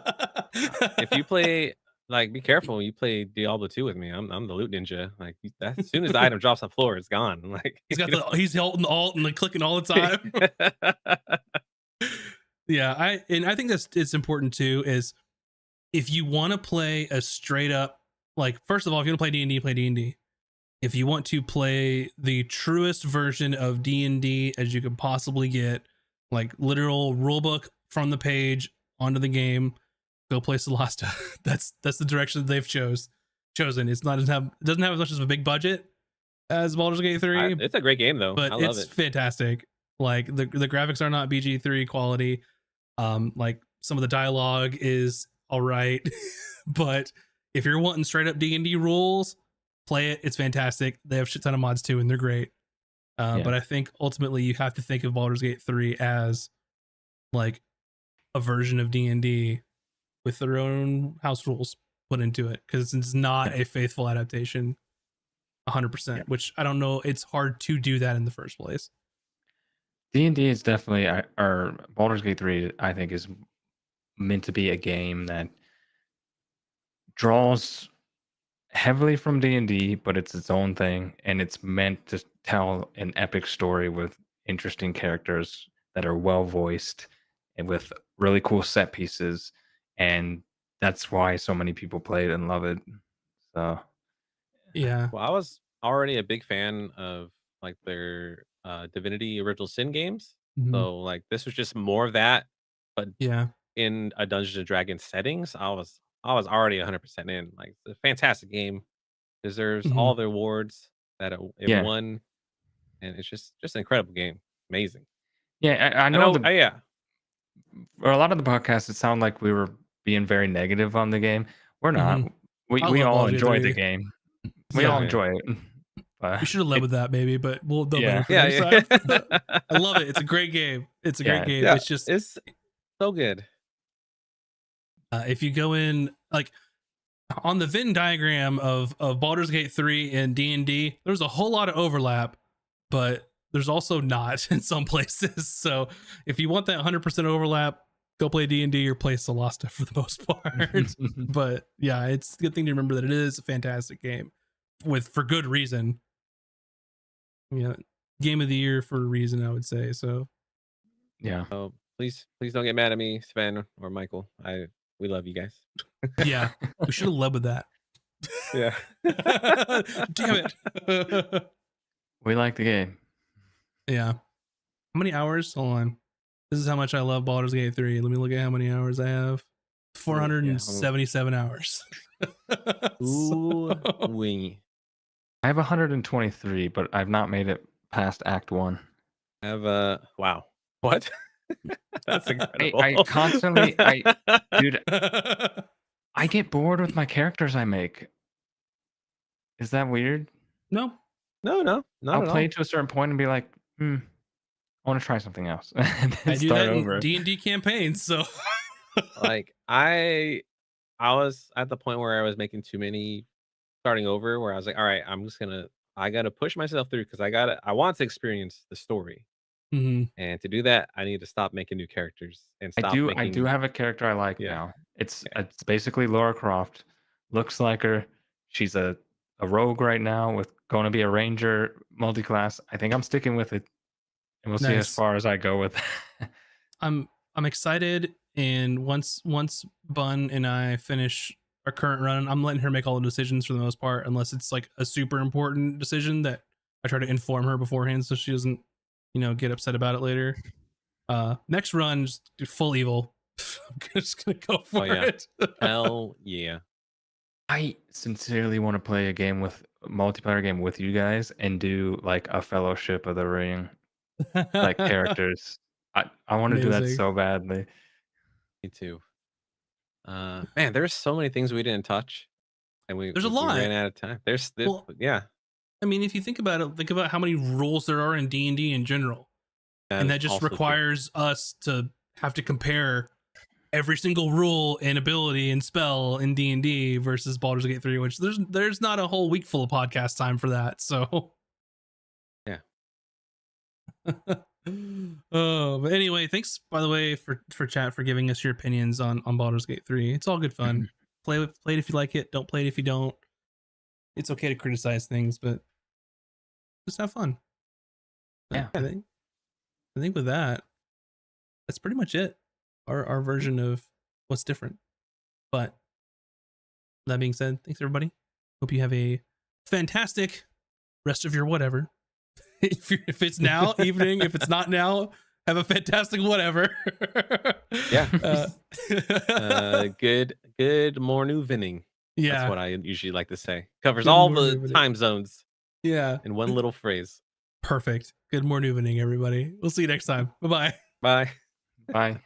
If you play, like, be careful when you play Diablo 2 with me. I'm the loot ninja. Like, as soon as the item drops on the floor, it's gone. Like, He's holding alt and like clicking all the time. Yeah, I think it's important too is if you want to play a straight up, like, first of all, if you want to play D&D, play D&D. If you want to play the truest version of D&D as you could possibly get, like literal rulebook from the page onto the game, go play Solasta. That's the direction that they've chosen. It's not it doesn't have as much as a big budget as Baldur's Gate 3, It's a great game though. but I love it's it. fantastic. Like the graphics are not BG3 quality. Like some of the dialogue is all right, but if you're wanting straight up D&D rules, play it. It's fantastic. They have a shit ton of mods too, and they're great. Yeah. But I think ultimately you have to think of Baldur's Gate 3 as like a version of D&D with their own house rules put into it, because it's not Yeah. a faithful adaptation 100%, Yeah. which I don't know. It's hard to do that in the first place. D&D is definitely, or Baldur's Gate 3, I think, is meant to be a game that draws heavily from D&D, but it's its own thing, and it's meant to tell an epic story with interesting characters that are well voiced and with really cool set pieces, and that's why so many people play it and love it. So, Yeah. Well, I was already a big fan of like their Divinity Original Sin games. Mhm. So like this was just more of that, but Yeah. in a Dungeons and Dragons settings. I was already 100% in. Like it's a fantastic game. Deserves Mhm. all the awards that it yeah. won, and it's just an incredible game. Amazing. Yeah, I I know know. Yeah, for a lot of the podcasts, it sounded like we were being very negative on the game. We're not. Mhm. We I we love all Baldur's Gate enjoy the 3. game. We so all Yeah. good. enjoy it. We But should have led it, with that maybe, but we'll do better yeah, for Yeah, next time. yeah, I love it. It's a great game. It's a great yeah, game. yeah. It's just It's so good. if you go in like on the Venn diagram of Baldur's Gate 3 and D&D, there's a whole lot of overlap, but there's also not in some places. So if you want that 100% overlap, go play D&D or play Solasta for the most part. But yeah, it's a good thing to remember that it is a fantastic game for good reason. Yeah, game of the year for a reason, I would say. So yeah. Oh, please don't get mad at me, Sven or Michael. We love you guys. yeah, we should have led with that. Yeah. Damn it. We like the game. Yeah. How many hours? Hold on. This is how much I love Baldur's Gate 3. Let me look at how many hours I have. Yeah. 477 hours. Ooh, So- we I have 123, but I've not made it past Act 1. have a wow. What? That's incredible. I constantly, dude, I get bored with my characters I make. Is that weird? no, No, not I'll at play all. to a certain point and be like, I want to try something else, and then I do that start in over. D&D campaigns. So Like I was at the point where I was making too many starting over where I was like, all right, I gotta push myself through because I want to experience the story. Mhm. And to do that, I need to stop making new characters and I stop do making have a character I like yeah. now. It's Yeah. it's basically Laura Croft. Looks like her. She's a rogue right now with going to be a ranger multi-class. I think I'm sticking with it, and we'll see as Nice. far as I go with. I'm excited, and once Bun and I finish our current run, I'm letting her make all the decisions for the most part, unless it's like a super important decision that I try to inform her beforehand so she doesn't, get upset about it later. Next run, just do full evil. I'm just gonna go for yeah. it. Hell yeah. I sincerely want to play a multiplayer game with you guys and do like a Fellowship of the Ring like characters. I want to do that Amazing. so badly. Me too. Man, there's so many things we didn't touch, and There's a we lot. ran out of time. Well, Yeah, I mean, if you think about it, think about how many rules there are in D&D in general. that And is that just also true. requires us to have to compare every single rule and ability and spell in D&D versus Baldur's Gate 3, which there's not a whole week full of podcast time for that. So Yeah. Oh, but anyway, thanks by the way for chat for giving us your opinions on Baldur's Gate 3. It's all good fun. Play it if you like it, don't play it if you don't. It's okay to criticize things, but just have fun. Yeah. I think with that, that's pretty much it. Our version of what's different. But that being said, thanks everybody. Hope you have a fantastic rest of your whatever. If it's now evening, if it's not now, have a fantastic whatever. Yeah. Good morning, vinning. Yeah. That's what I usually like to say. Covers Good all morning, the vinning. time zones. Yeah. In one little phrase. Perfect. Good morning, evening, everybody. We'll see you next time. Bye-bye. Bye. Bye.